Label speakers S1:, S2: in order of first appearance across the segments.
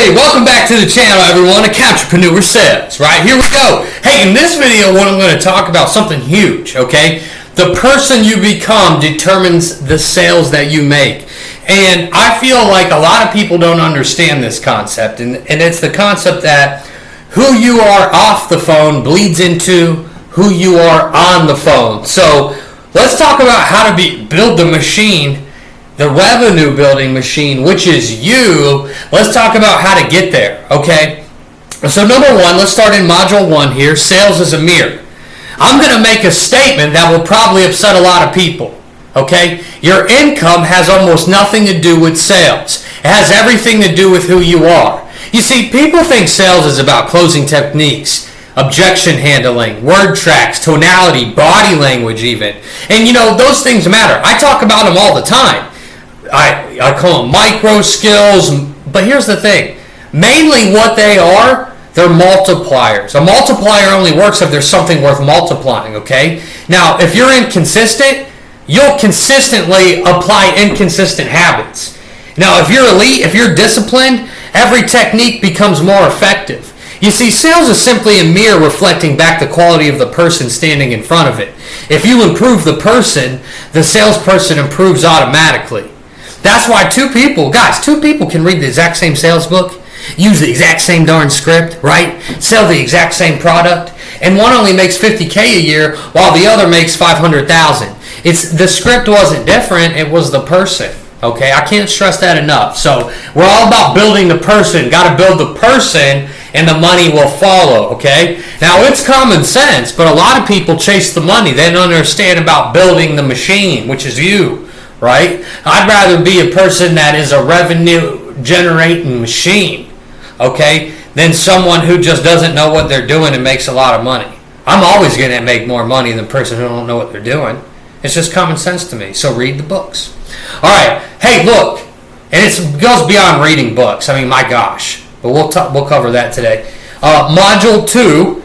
S1: Hey, welcome back to the channel, everyone. Entrepreneur Sales, right? Here we go. Hey, in this video, what I'm going to talk about something huge, okay? The person you become determines the sales that you make. And I feel like a lot of people don't understand this concept. And it's the concept that who you are off the phone bleeds into who you are on the phone. So let's talk about how to build the machine, the revenue building machine, which is you. Let's talk about how to get there, okay? So number one, let's start in module 1 here. Sales is a mirror. I'm going to make a statement that will probably upset a lot of people, okay? Your income has almost nothing to do with sales. It has everything to do with who you are. You see, people think sales is about closing techniques, objection handling, word tracks, tonality, body language even. And you know, those things matter. I talk about them all the time. I call them micro skills, but here's the thing. Mainly what they are, they're multipliers. A multiplier only works if there's something worth multiplying, okay? Now, if you're inconsistent, you'll consistently apply inconsistent habits. Now, if you're elite, if you're disciplined, every technique becomes more effective. You see, sales is simply a mirror reflecting back the quality of the person standing in front of it. If you improve the person, the salesperson improves automatically. That's why two people can read the exact same sales book, use the exact same darn script, right? Sell the exact same product, and one only makes $50K a year while the other makes $500,000. It's the script wasn't different, it was the person. Okay, I can't stress that enough. So we're all about building the person. Got to build the person, and the money will follow. Okay. Now it's common sense, but a lot of people chase the money. They don't understand about building the machine, which is you, right? I'd rather be a person that is a revenue generating machine, okay, than someone who just doesn't know what they're doing and makes a lot of money. I'm always going to make more money than the person who don't know what they're doing. It's just common sense to me. So read the books. All right. Hey, look, and it goes beyond reading books. I mean, my gosh. But we'll cover that today. Module 2.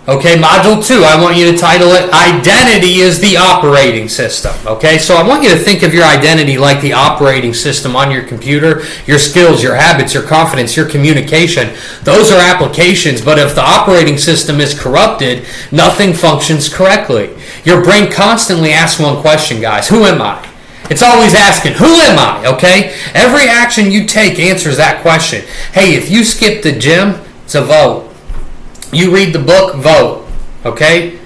S1: Okay, Module 2. I want you to title it Identity is the Operating System. Okay, so I want you to think of your identity like the operating system on your computer. Your skills, your habits, your confidence, your communication. Those are applications, but if the operating system is corrupted, nothing functions correctly. Your brain constantly asks one question, guys. Who am I? It's always asking, who am I, okay? Every action you take answers that question. Hey, if you skip the gym, it's a vote. You read the book, vote, okay?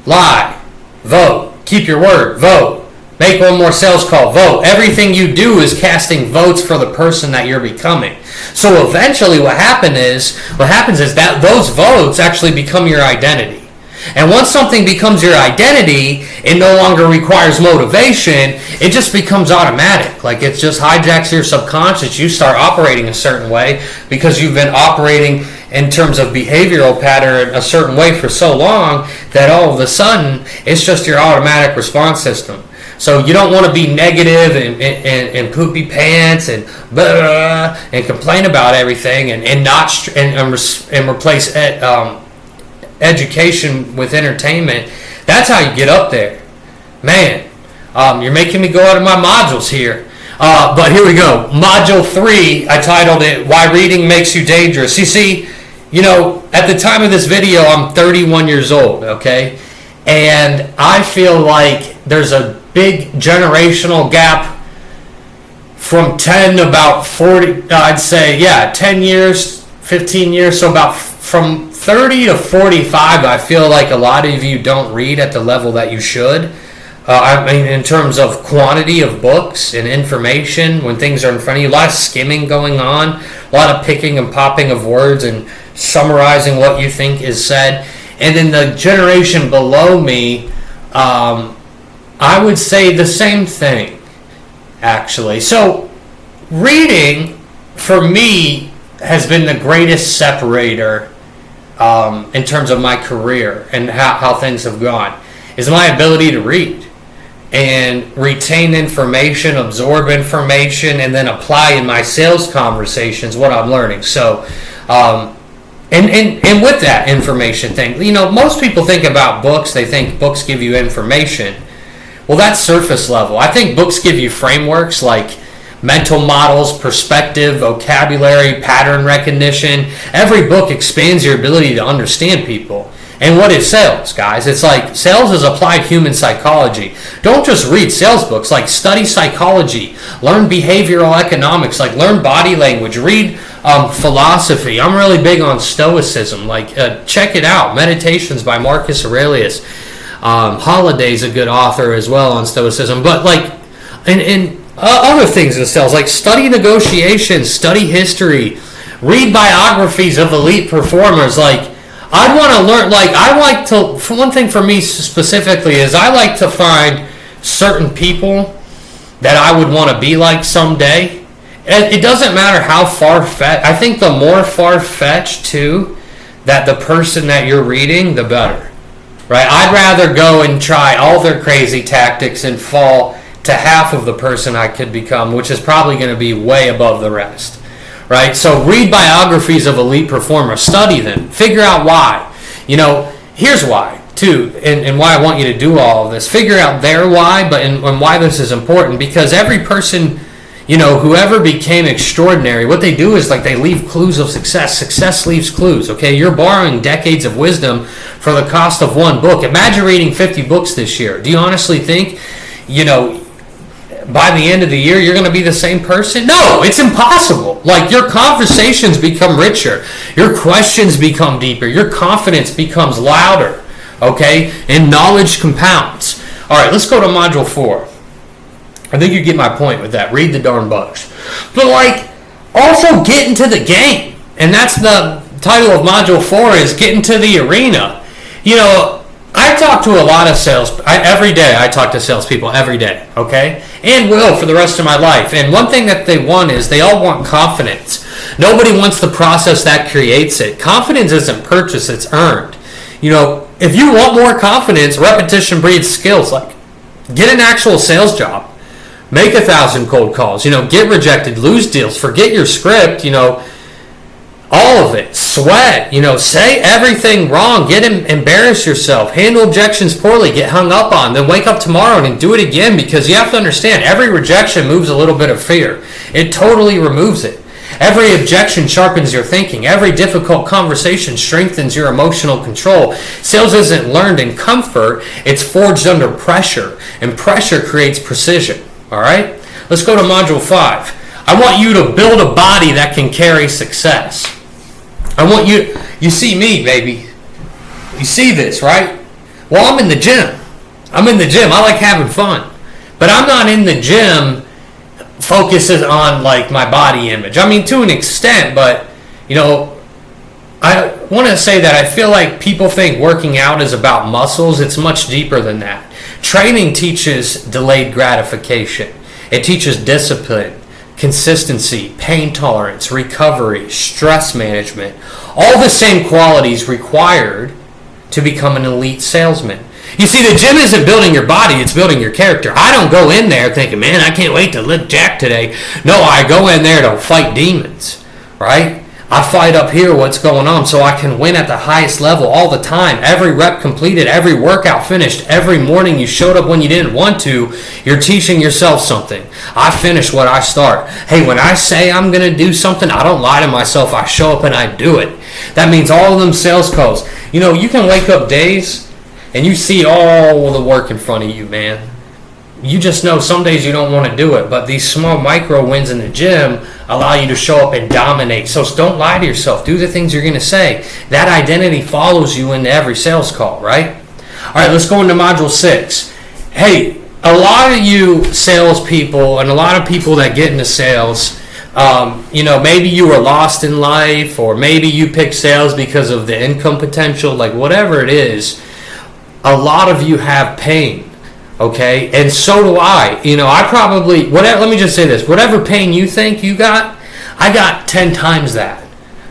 S1: Lie, vote. Keep your word, vote. Make one more sales call, vote. Everything you do is casting votes for the person that you're becoming. So eventually what happens is that those votes actually become your identity. And once something becomes your identity, it no longer requires motivation. It just becomes automatic. Like it just hijacks your subconscious. You start operating a certain way because you've been operating in terms of behavioral pattern a certain way for so long that all of a sudden it's just your automatic response system. So you don't want to be negative and poopy pants and blah, blah, and complain about everything and replace education with entertainment. That's how you get up there. Man, you're making me go out of my modules here. But here we go. Module 3, I titled it, Why Reading Makes You Dangerous. You see, at the time of this video, I'm 31 years old, okay? And I feel like there's a big generational gap from 10 to about 40, I'd say, 10 years, 15 years, so about from 30 to 45, I feel like a lot of you don't read at the level that you should. I mean, in terms of quantity of books and information, when things are in front of you, a lot of skimming going on, a lot of picking and popping of words and summarizing what you think is said. And then the generation below me, I would say the same thing, actually. So reading, for me, has been the greatest separator in terms of my career and how things have gone, is my ability to read and retain information, absorb information, and then apply in my sales conversations what I'm learning. So, and with that information thing, most people think about books, they think books give you information. Well, that's surface level. I think books give you frameworks like mental models, perspective, vocabulary, pattern recognition. Every book expands your ability to understand people. And what is sales, guys? It's like sales is applied human psychology. Don't just read sales books. Like, study psychology, learn behavioral economics, like learn body language, read philosophy. I'm really big on Stoicism. Like, check it out. Meditations by Marcus Aurelius. Holiday's a good author as well on Stoicism. But like, and other things in sales, like study negotiations, study history, read biographies of elite performers. Like, I want to learn, like, I like to, one thing for me specifically is I like to find certain people that I would want to be like someday. It doesn't matter how far-fetched. I think the more far-fetched, too, that the person that you're reading, the better. Right? I'd rather go and try all their crazy tactics and fall to half of the person I could become, which is probably going to be way above the rest. Right? So read biographies of elite performers. Study them. Figure out why. Here's why, too, and why I want you to do all of this. Figure out their why, and why this is important. Because every person, whoever became extraordinary, what they do is like they leave clues of success. Success leaves clues, okay? You're borrowing decades of wisdom for the cost of one book. Imagine reading 50 books this year. Do you honestly think, by the end of the year, you're going to be the same person? No, it's impossible. Like, your conversations become richer. Your questions become deeper. Your confidence becomes louder, okay? And knowledge compounds. All right, let's go to Module 4. I think you get my point with that. Read the darn books. But, like, also get into the game. And that's the title of Module 4 is Get into the Arena. I talk to a lot of every day I talk to salespeople every day, okay? And will for the rest of my life. And one thing that they want is they all want confidence. Nobody wants the process that creates it. Confidence isn't purchased, it's earned. If you want more confidence, repetition breeds skills. Like, get an actual sales job. Make 1,000 cold calls. Get rejected, lose deals, forget your script, all of it. Sweat, say everything wrong, embarrass yourself, handle objections poorly, get hung up on, then wake up tomorrow and do it again, because you have to understand, every rejection moves a little bit of fear. It totally removes it. Every objection sharpens your thinking. Every difficult conversation strengthens your emotional control. Sales isn't learned in comfort, it's forged under pressure, and pressure creates precision. All right? Let's go to Module 5. I want you to build a body that can carry success. I want you see me, baby. You see this, right? Well, I'm in the gym. I like having fun. But I'm not in the gym focusing on, like, my body image. I mean, to an extent, but, I want to say that I feel like people think working out is about muscles. It's much deeper than that. Training teaches delayed gratification. It teaches discipline, consistency, pain tolerance, recovery, stress management, all the same qualities required to become an elite salesman. You see, the gym isn't building your body, it's building your character. I don't go in there thinking, man, I can't wait to lift jack today. No, I go in there to fight demons, right? I fight up here what's going on so I can win at the highest level all the time. Every rep completed, every workout finished, every morning you showed up when you didn't want to, you're teaching yourself something. I finish what I start. Hey, when I say I'm going to do something, I don't lie to myself. I show up and I do it. That means all of them sales calls. You can wake up days and you see all the work in front of you, man. You just know some days you don't want to do it, but these small micro wins in the gym allow you to show up and dominate. So don't lie to yourself. Do the things you're going to say. That identity follows you into every sales call, right? All right, let's go into Module 6. Hey, a lot of you salespeople and a lot of people that get into sales, maybe you were lost in life, or maybe you picked sales because of the income potential, like whatever it is, a lot of you have pain. Okay, and so do I. Let me just say this. Whatever pain you think you got, I got 10 times that.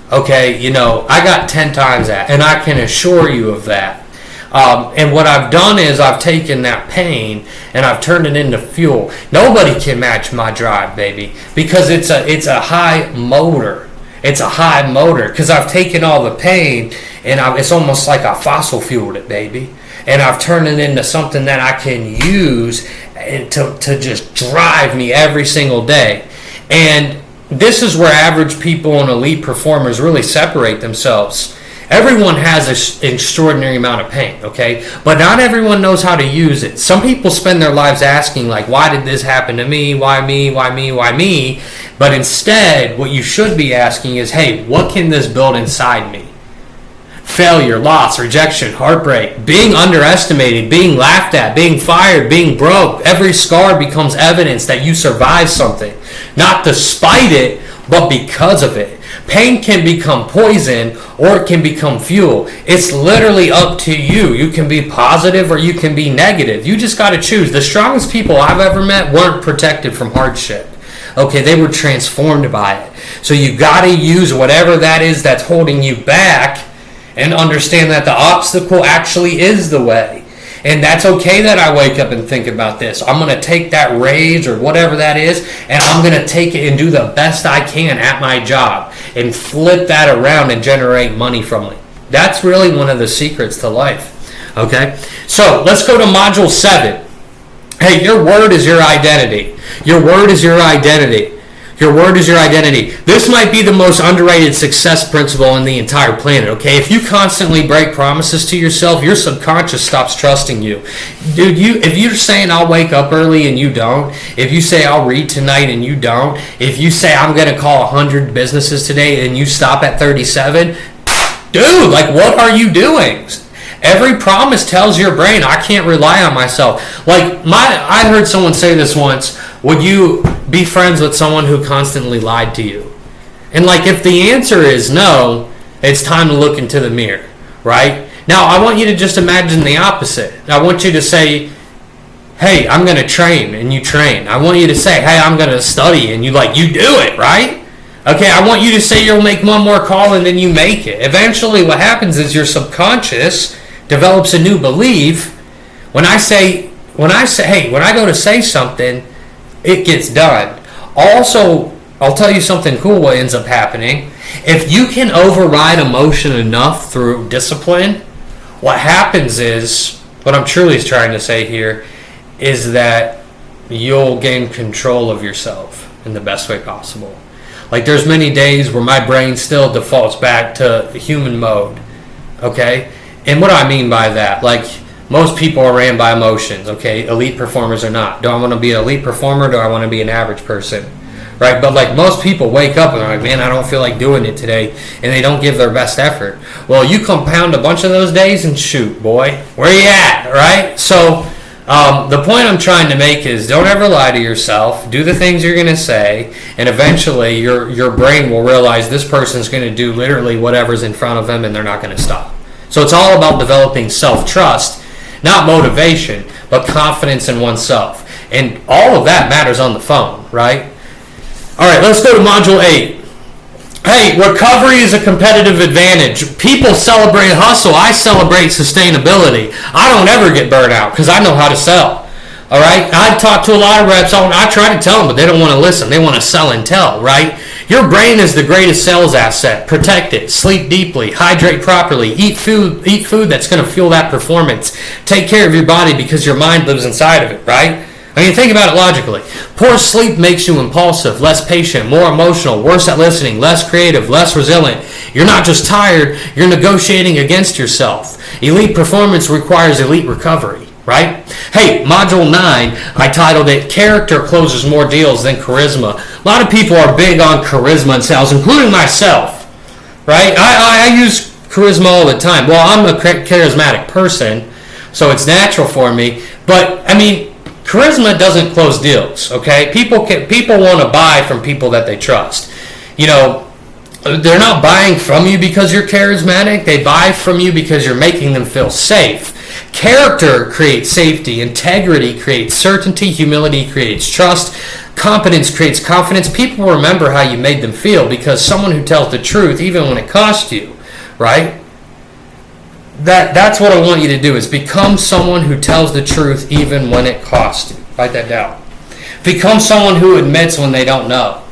S1: Okay, I got 10 times that, and I can assure you of that. And what I've done is I've taken that pain and I've turned it into fuel. Nobody can match my drive, baby, because it's a high motor. It's a high motor because I've taken all the pain and it's almost like I fossil fueled it, baby. And I've turned it into something that I can use to just drive me every single day. And this is where average people and elite performers really separate themselves. Everyone has an extraordinary amount of pain, okay? But not everyone knows how to use it. Some people spend their lives asking, like, why did this happen to me? Why me? Why me? Why me? But instead, what you should be asking is, hey, what can this build inside me? Failure, loss, rejection, heartbreak, being underestimated, being laughed at, being fired, being broke. Every scar becomes evidence that you survived something. Not despite it, but because of it. Pain can become poison or it can become fuel. It's literally up to you. You can be positive or you can be negative. You just got to choose. The strongest people I've ever met weren't protected from hardship. Okay, they were transformed by it. So you got to use whatever that is that's holding you back and understand that the obstacle actually is the way. And that's okay that I wake up and think about this. I'm going to take that raise or whatever that is, and I'm going to take it and do the best I can at my job and flip that around and generate money from it. That's really one of the secrets to life. Okay? So let's go to Module 7. Hey, your word is your identity. Your word is your identity. Your word is your identity. This might be the most underrated success principle in the entire planet, okay? If you constantly break promises to yourself, your subconscious stops trusting you. Dude, if you're saying I'll wake up early and you don't, if you say I'll read tonight and you don't, if you say I'm going to call 100 businesses today and you stop at 37, dude, like what are you doing? Every promise tells your brain, I can't rely on myself. I heard someone say this once, would you be friends with someone who constantly lied to you? And if the answer is no, it's time to look into the mirror, right? Now, I want you to just imagine the opposite. I want you to say, hey, I'm going to train, and you train. I want you to say, hey, I'm going to study, and you do it, right? Okay, I want you to say you'll make one more call, and then you make it. Eventually, what happens is your subconscious develops a new belief. When I go to say something, it gets done. Also, I'll tell you something cool what ends up happening. If you can override emotion enough through discipline, what happens is, what I'm truly trying to say here, is that you'll gain control of yourself in the best way possible. There's many days where my brain still defaults back to human mode, okay? And what do I mean by that? Most people are ran by emotions, okay? Elite performers are not. Do I want to be an elite performer or do I want to be an average person? Right? But most people wake up and they're like, man, I don't feel like doing it today. And they don't give their best effort. Well, you compound a bunch of those days and shoot, boy. Where you at, right? So the point I'm trying to make is don't ever lie to yourself. Do the things you're going to say. And eventually your brain will realize this person's going to do literally whatever's in front of them and they're not going to stop. So it's all about developing self-trust, not motivation, but confidence in oneself. And all of that matters on the phone, right? All right, let's go to Module 8. Hey, recovery is a competitive advantage. People celebrate hustle. I celebrate sustainability. I don't ever get burnt out because I know how to sell. All right? I talk to a lot of reps. I try to tell them, but they don't want to listen. They want to sell and tell, right? Your brain is the greatest sales asset. Protect it. Sleep deeply. Hydrate properly. Eat food that's going to fuel that performance. Take care of your body because your mind lives inside of it, right? I mean, think about it logically. Poor sleep makes you impulsive, less patient, more emotional, worse at listening, less creative, less resilient. You're not just tired, you're negotiating against yourself. Elite performance requires elite recovery, right? Hey, Module 9, I titled it, Character Closes More Deals Than Charisma. A lot of people are big on charisma in sales, including myself, right? I use charisma all the time. Well, I'm a charismatic person, so it's natural for me. But, I mean, charisma doesn't close deals, okay? People want to buy from people that they trust. You know, they're not buying from you because you're charismatic. They buy from you because you're making them feel safe. Character creates safety. Integrity creates certainty. Humility creates trust. Competence creates confidence. People remember how you made them feel because someone who tells the truth, even when it costs you, right? That's what I want you to do, is become someone who tells the truth even when it costs you. Write that down. Become someone who admits when they don't know.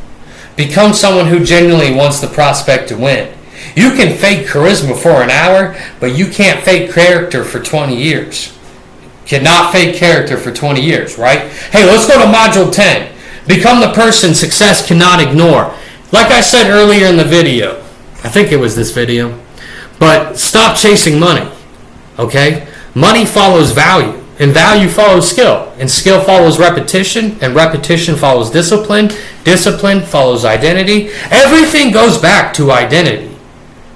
S1: Become someone who genuinely wants the prospect to win. You can fake charisma for an hour, but you can't fake character for 20 years. Cannot fake character for 20 years, right? Hey, let's go to Module 10. Become the person success cannot ignore. Like I said earlier in the video, I think it was this video, but stop chasing money, okay? Money follows value, and value follows skill, and skill follows repetition, and repetition follows discipline, discipline follows identity. Everything goes back to identity.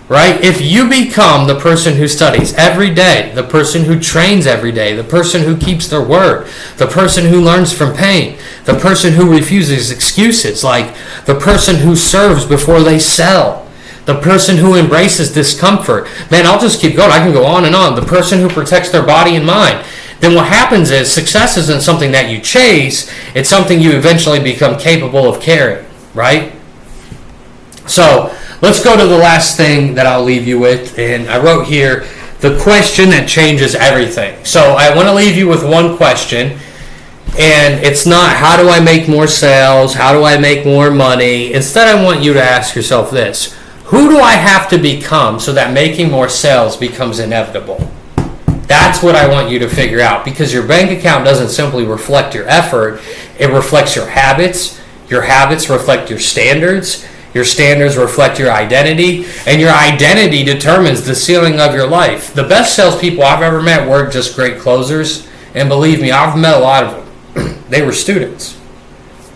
S1: Right? If you become the person who studies every day, the person who trains every day, the person who keeps their word, the person who learns from pain, the person who refuses excuses, like the person who serves before they sell, the person who embraces discomfort. Man, I'll just keep going. I can go on and on. The person who protects their body and mind. Then what happens is success isn't something that you chase. It's something you eventually become capable of carrying. Right? So, let's go to the last thing that I'll leave you with, and I wrote here, the question that changes everything. So I want to leave you with one question, and it's not how do I make more sales, how do I make more money. Instead, I want you to ask yourself this: who do I have to become so that making more sales becomes inevitable? That's what I want you to figure out, because your bank account doesn't simply reflect your effort, it reflects your habits reflect your standards. Your standards reflect your identity, and your identity determines the ceiling of your life. The best salespeople I've ever met weren't just great closers, and believe me, I've met a lot of them. They were students,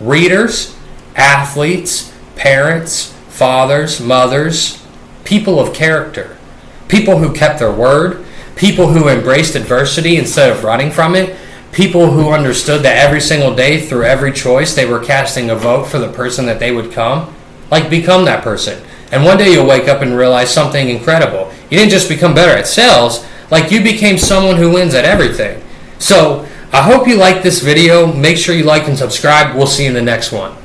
S1: readers, athletes, parents, fathers, mothers, people of character, people who kept their word, people who embraced adversity instead of running from it, people who understood that every single day through every choice they were casting a vote for the person that they would become. Like, become that person. And one day you'll wake up and realize something incredible. You didn't just become better at sales, like you became someone who wins at everything. So, I hope you liked this video. Make sure you like and subscribe. We'll see you in the next one.